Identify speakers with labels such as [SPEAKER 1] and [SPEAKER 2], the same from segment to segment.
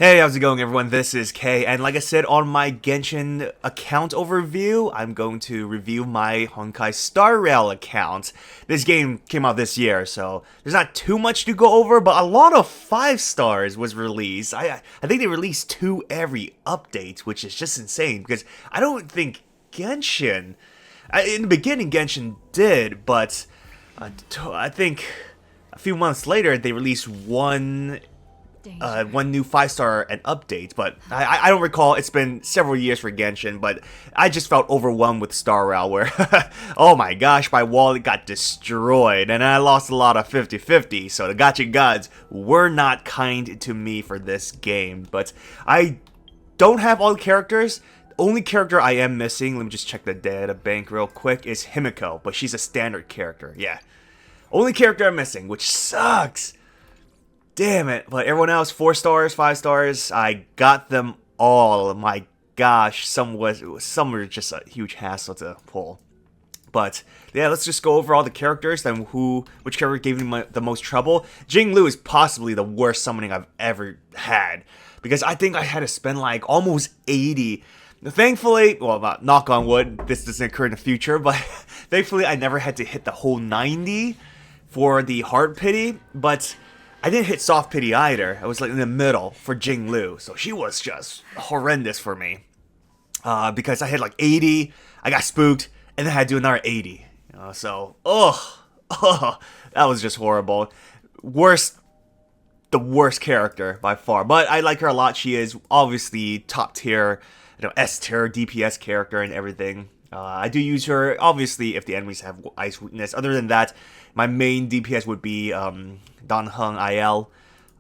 [SPEAKER 1] Hey, how's it going, everyone? This is Kay, and like I said on my Genshin account overview, I'm going to review my Honkai Star Rail account. This game came out this year, so there's not too much to go over, but a lot of 5 stars was released. I think they released 2 every update, which is just insane, because I don't think Genshin... in the beginning, Genshin did, but I think a few months later, they released one new 5-star and update, but I don't recall. It's been several years for Genshin, but I just felt overwhelmed with Star Rail where, oh my gosh, my wallet got destroyed, and I lost a lot of 50-50, so the gacha gods were not kind to me for this game, but I don't have all the characters. The only character I am missing, let me just check the data bank real quick, is Himiko, but she's a standard character, yeah. Only character I'm missing, which sucks. Damn it, but everyone else, 4 stars, 5 stars, I got them all. My gosh, some were just a huge hassle to pull. But yeah, let's just go over all the characters and which character gave me the most trouble. Jinglu is possibly the worst summoning I've ever had, because I think I had to spend like almost 80. Thankfully, well, knock on wood, this doesn't occur in the future, but thankfully I never had to hit the whole 90 for the hard pity, but I didn't hit soft pity either. I was like in the middle for Jinglu, so she was just horrendous for me. Because I had like 80, I got spooked, and then I had to do another 80. That was just horrible. The worst character by far, but I like her a lot. She is obviously top tier, S tier DPS character and everything. I do use her, obviously, if the enemies have ice weakness. Other than that, my main DPS would be Don Hung IL.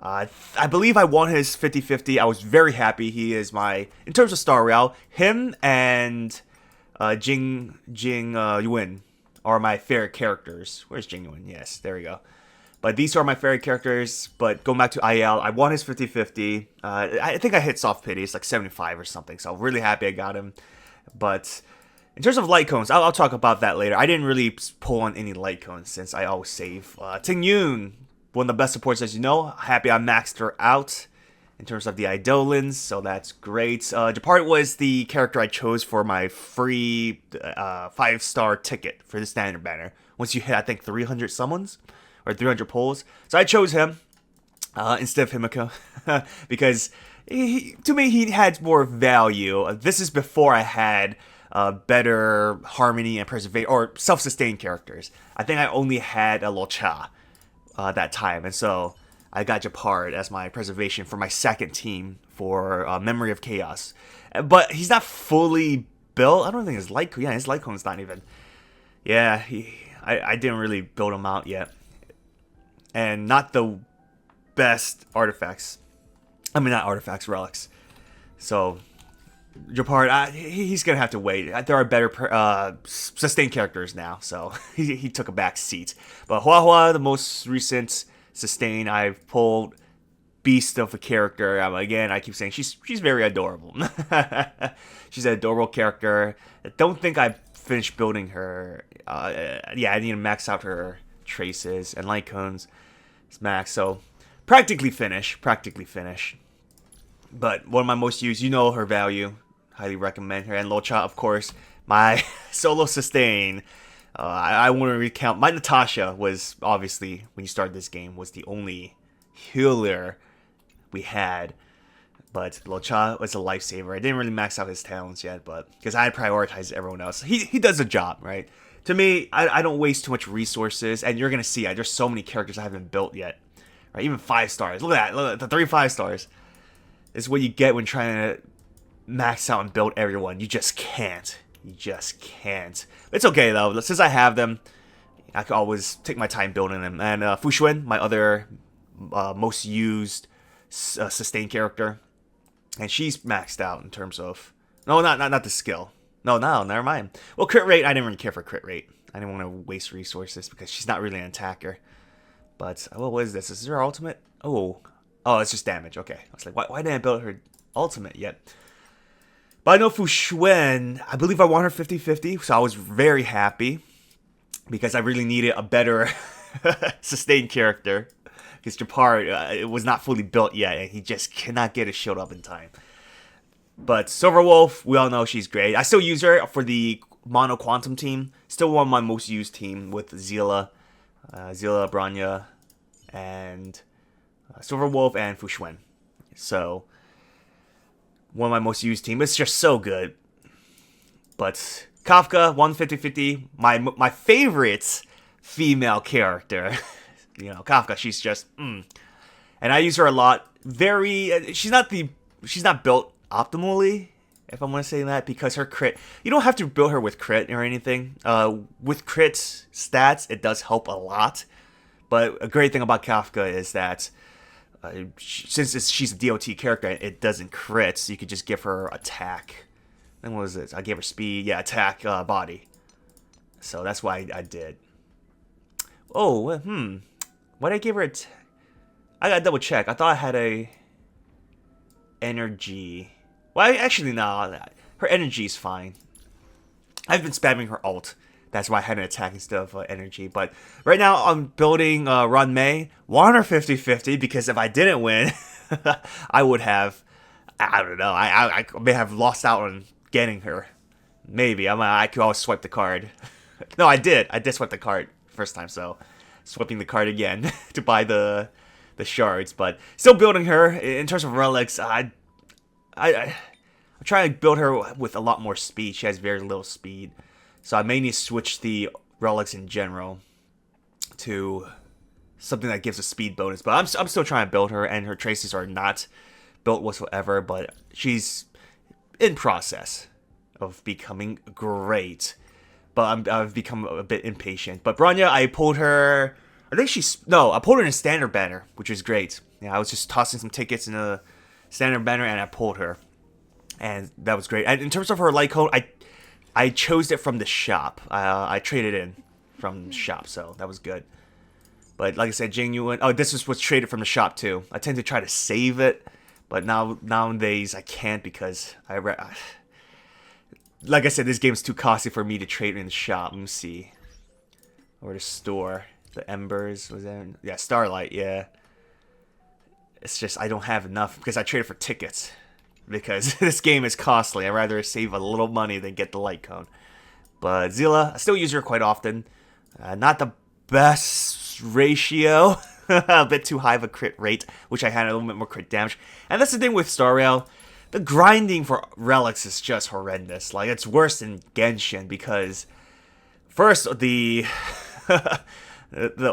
[SPEAKER 1] I believe I won his 50-50. I was very happy. He is in terms of Star Rail, him and Jing Yuan are my favorite characters. Where's Jing Yuan? Yes, there we go. But these are my favorite characters. But going back to IL, I won his 50-50. I think I hit soft pity. It's like 75 or something. So I'm really happy I got him. But in terms of light cones, I'll talk about that later. I didn't really pull on any light cones since I always save. Ting Yun, one of the best supports, as you know. Happy I maxed her out in terms of the Eidolons, so that's great. Japart was the character I chose for my free 5-star ticket for the standard banner. Once you hit, I think, 300 summons or 300 pulls. So I chose him instead of Himiko because to me, he had more value. This is before I had better harmony and preservation or self-sustained characters. I think I only had a Locha that time, and so I got Japard as my preservation for my second team for Memory of Chaos. But he's not fully built. I don't think his light cone's not even. Yeah, I didn't really build him out yet, and not the best artifacts. I mean, not artifacts, relics. So Japard, he's gonna have to wait. There are better sustained characters now, so he took a back seat. But Hua, the most recent sustain I've pulled, beast of a character. Again, I keep saying she's very adorable. She's an adorable character. I don't think I've finished building her. Yeah, I need to max out her traces and light cones. It's max, so practically finish. But one of my most used, you know her value. Highly recommend her. And Locha, of course, my solo sustain. I want to recount. My Natasha was, obviously, when you started this game, was the only healer we had. But Locha was a lifesaver. I didn't really max out his talents yet, but because I had prioritized everyone else. He does a job, right? To me, I don't waste too much resources. And you're going to see, there's so many characters I haven't built yet. Right? Even 5 stars. Look at that. Look at the 3 5-stars. This is what you get when trying to max out and build everyone. You just can't. It's okay, though. Since I have them, I can always take my time building them. And Xuan, my other most used sustained character. And she's maxed out in terms of... No, not the skill. No, never mind. Well, crit rate, I didn't really care for crit rate. I didn't want to waste resources because she's not really an attacker. But, what is this? Is her ultimate? Oh, it's just damage. Okay. I was like, why didn't I build her ultimate yet? But I know Xuan, I believe I won her 50-50, so I was very happy because I really needed a better sustained character Because Japar, it was not fully built yet, and he just cannot get his shield up in time. But Silver Wolf, we all know she's great. I still use her for the Mono Quantum team. Still one of my most used team with Zila, Bronya, and Silver Wolf and Xuan. So, one of my most used team. It's just so good. But Kafka, 150-50, my favorite female character. Kafka, she's just, And I use her a lot. She's not built optimally, if I'm going to say that, because her crit, you don't have to build her with crit or anything. With crit stats, it does help a lot. But a great thing about Kafka is that since she's a DOT character, it doesn't crit, so you could just give her attack. Then what was it? I gave her speed, attack, body. So that's why I did. Oh, why did I give her I gotta double check. I thought I had a energy. Well, actually, no. Her energy is fine. I've been spamming her ult. That's why I had an attack instead of energy. But right now, I'm building Run Mei. Want her 50-50 because if I didn't win, I would have. I don't know. I may have lost out on getting her. Maybe. I could always swipe the card. No, I did. I did swipe the card first time, so swiping the card again to buy the shards. But still building her. In terms of relics, I'm trying to build her with a lot more speed. She has very little speed. So I may need to switch the relics in general to something that gives a speed bonus. But I'm still trying to build her, and her traces are not built whatsoever. But she's in process of becoming great. But I've become a bit impatient. But Bronya, I pulled her. I pulled her in a standard banner, which is great. I was just tossing some tickets in a standard banner, and I pulled her. And that was great. And in terms of her light cone, I chose it from the shop. I traded in from the shop, so that was good. But like I said, genuine. Oh, this was traded from the shop too. I tend to try to save it, but nowadays I can't because like I said, this game's too costly for me to trade in the shop. Let me see. Or the store. The Embers was there. Yeah, Starlight. Yeah. It's just I don't have enough because I traded for tickets. Because this game is costly. I'd rather save a little money than get the light cone. But Zila, I still use her quite often. Not the best ratio. A bit too high of a crit rate, which I had a little bit more crit damage. And that's the thing with Star Rail. The grinding for relics is just horrendous. Like, it's worse than Genshin because first, the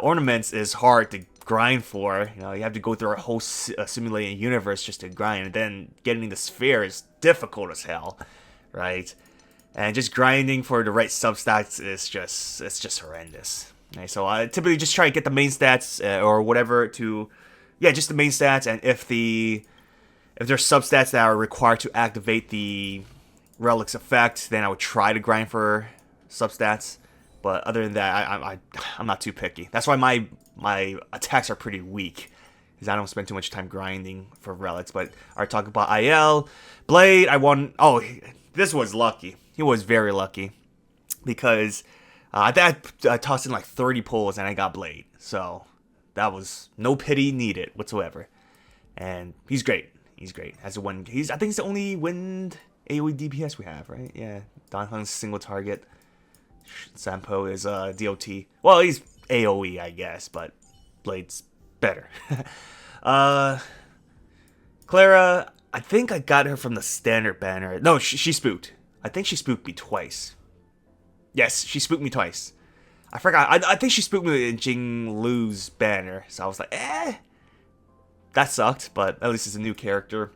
[SPEAKER 1] ornaments is hard to grind for. You have to go through a whole simulated universe just to grind, and then getting the sphere is difficult as hell, right? And just grinding for the right substats is just horrendous. Okay, so I typically just try to get the main stats or whatever just the main stats, and if there's substats that are required to activate the relic's effect, then I would try to grind for substats. But other than that, I'm not too picky. That's why my attacks are pretty weak, because I don't spend too much time grinding for relics. But I talk about IL, Blade. I won. Oh, this was lucky. He was very lucky because I tossed in like 30 pulls and I got Blade. So that was no pity needed whatsoever. And he's great. He's great. I think it's the only wind AoE DPS we have, right? Yeah. Don Hung's single target. Sampo is DOT. Well, he's AoE, I guess, but Blade's better. Clara, I think I got her from the standard banner. No, she spooked. I think she spooked me twice. Yes, she spooked me twice. I forgot. I think she spooked me in Jing Lu's banner, so I was like, that sucked, but at least it's a new character.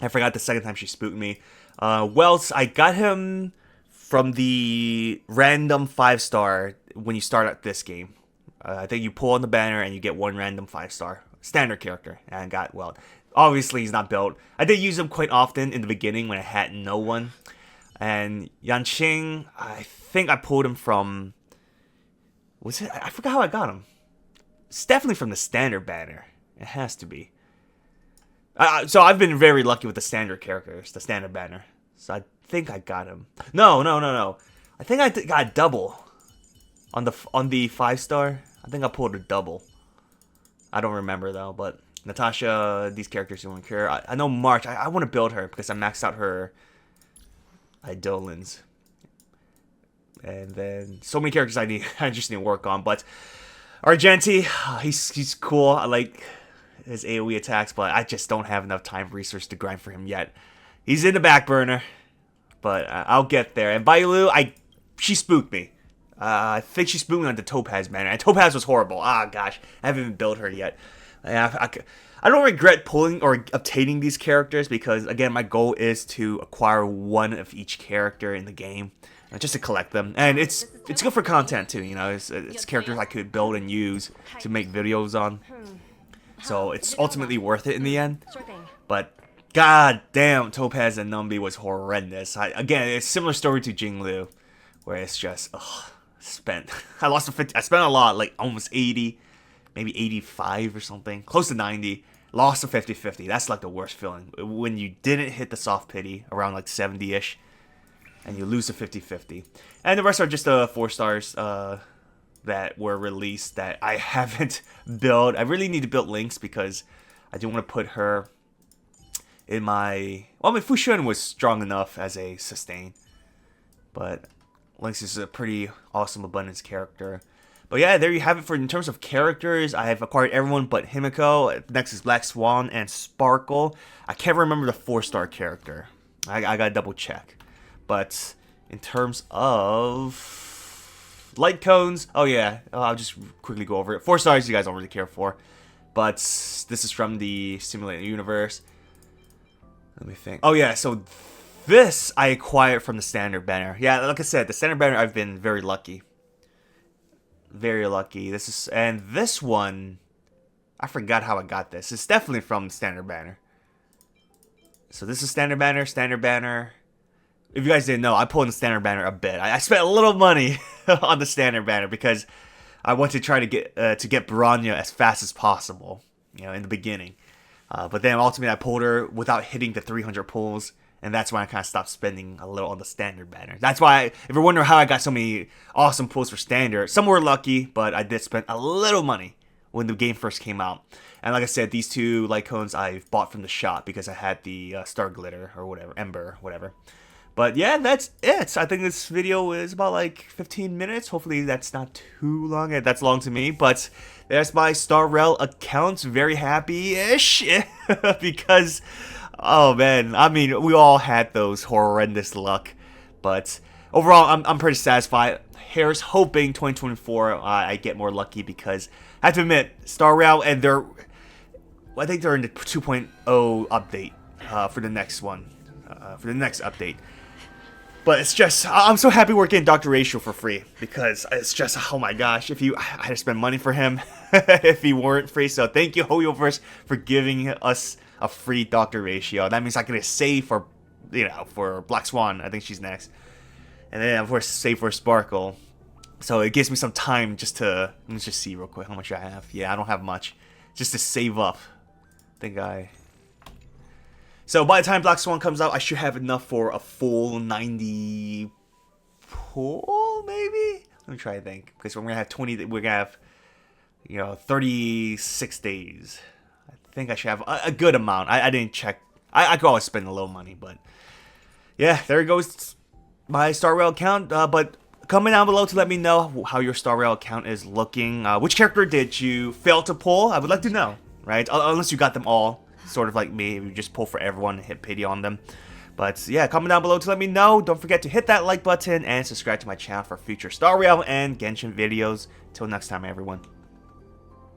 [SPEAKER 1] I forgot the second time she spooked me. Welts, I got him from the random 5-star when you start at this game. I think you pull on the banner and you get one random 5-star. Standard character, and I got Welt. Obviously, he's not built. I did use him quite often in the beginning when I had no one. And Yanqing, I think I pulled him from... Was it? I forgot how I got him. It's definitely from the standard banner. It has to be. So I've been very lucky with the standard characters, the standard banner. So I think I got him. No. I think I got a double on the 5-star. I think I pulled a double. I don't remember though, but Natasha, these characters don't care. I know March. I want to build her because I maxed out her Eidolons. And then so many characters I just need to work on. But Argenti, he's cool. I like his AoE attacks, but I just don't have enough time resource to grind for him yet. He's in the back burner, but I'll get there. And Bailu, she spooked me. I think she spooked me on the Topaz banner, and Topaz was horrible. Ah, gosh, I haven't even built her yet. I don't regret pulling or obtaining these characters because, again, my goal is to acquire one of each character in the game, just to collect them. And it's good for content too, you know. It's characters I could build and use to make videos on. So it's ultimately worth it in the end. But god damn, Topaz and Numbi was horrendous. Again, it's a similar story to Jinglu, where it's just I spent a lot, like almost 80, maybe 85 or something, close to 90. Lost a 50-50. That's like the worst feeling when you didn't hit the soft pity around like 70ish, and you lose a 50-50. And the rest are just 4 stars that were released that I haven't built. I really need to build Lynx because I do want to put her in my... Well, I mean, Fushun was strong enough as a sustain, but Lynx is a pretty awesome abundance character. But yeah, there you have it for in terms of characters. I have acquired everyone but Himiko. Next is Black Swan and Sparkle. I can't remember the 4-star character. I gotta double check. But in terms of light cones, oh yeah, I'll just quickly go over it. 4 stars you guys don't really care for. But this is from the Simulated Universe. Let me think. Oh yeah, so this I acquired from the standard banner. Yeah, like I said, the standard banner I've been very lucky. Very lucky. This one, I forgot how I got this. It's definitely from standard banner. So this is standard banner, standard banner. If you guys didn't know, I pulled in the standard banner a bit. I spent a little money on the standard banner because I want to try to get Bronya as fast as possible, you know, in the beginning. But then ultimately I pulled her without hitting the 300 pulls. And that's why I kind of stopped spending a little on the standard banner. That's why, if you're wondering how I got so many awesome pulls for standard, some were lucky, but I did spend a little money when the game first came out. And like I said, these 2 light cones I bought from the shop because I had the Star Glitter or whatever, Ember, whatever. But yeah, that's it. I think this video is about like 15 minutes. Hopefully that's not too long. That's long to me, but there's my Star Rail account. Very happy-ish because... Oh man, I mean, we all had those horrendous luck, but overall, I'm pretty satisfied. Here's hoping 2024 I get more lucky because I have to admit, Star Rail and I think they're in the 2.0 update for the next one, for the next update. But it's just, I'm so happy we're getting Dr. Ratio for free because it's just, oh my gosh, I had to spend money for him if he weren't free. So thank you, HoYoverse, for giving us a free Dr. Ratio. That means I can save for, you know, for Black Swan. I think she's next. And then, of course, save for Sparkle. So it gives me some time just to, let me just see real quick how much I have. Yeah, I don't have much. Just to save up. So by the time Black Swan comes out, I should have enough for a full 90 pull, maybe? Let me try to think. Because we're going to have 36 days. I think I should have a good amount. I didn't check. I could always spend a little money, but yeah, there goes my Star Rail account. But comment down below to let me know how your Star Rail account is looking. Which character did you fail to pull? I would like to know, right? Unless you got them all, sort of like me. You just pull for everyone and hit pity on them. But yeah, comment down below to let me know. Don't forget to hit that like button and subscribe to my channel for future Star Rail and Genshin videos. Till next time, everyone.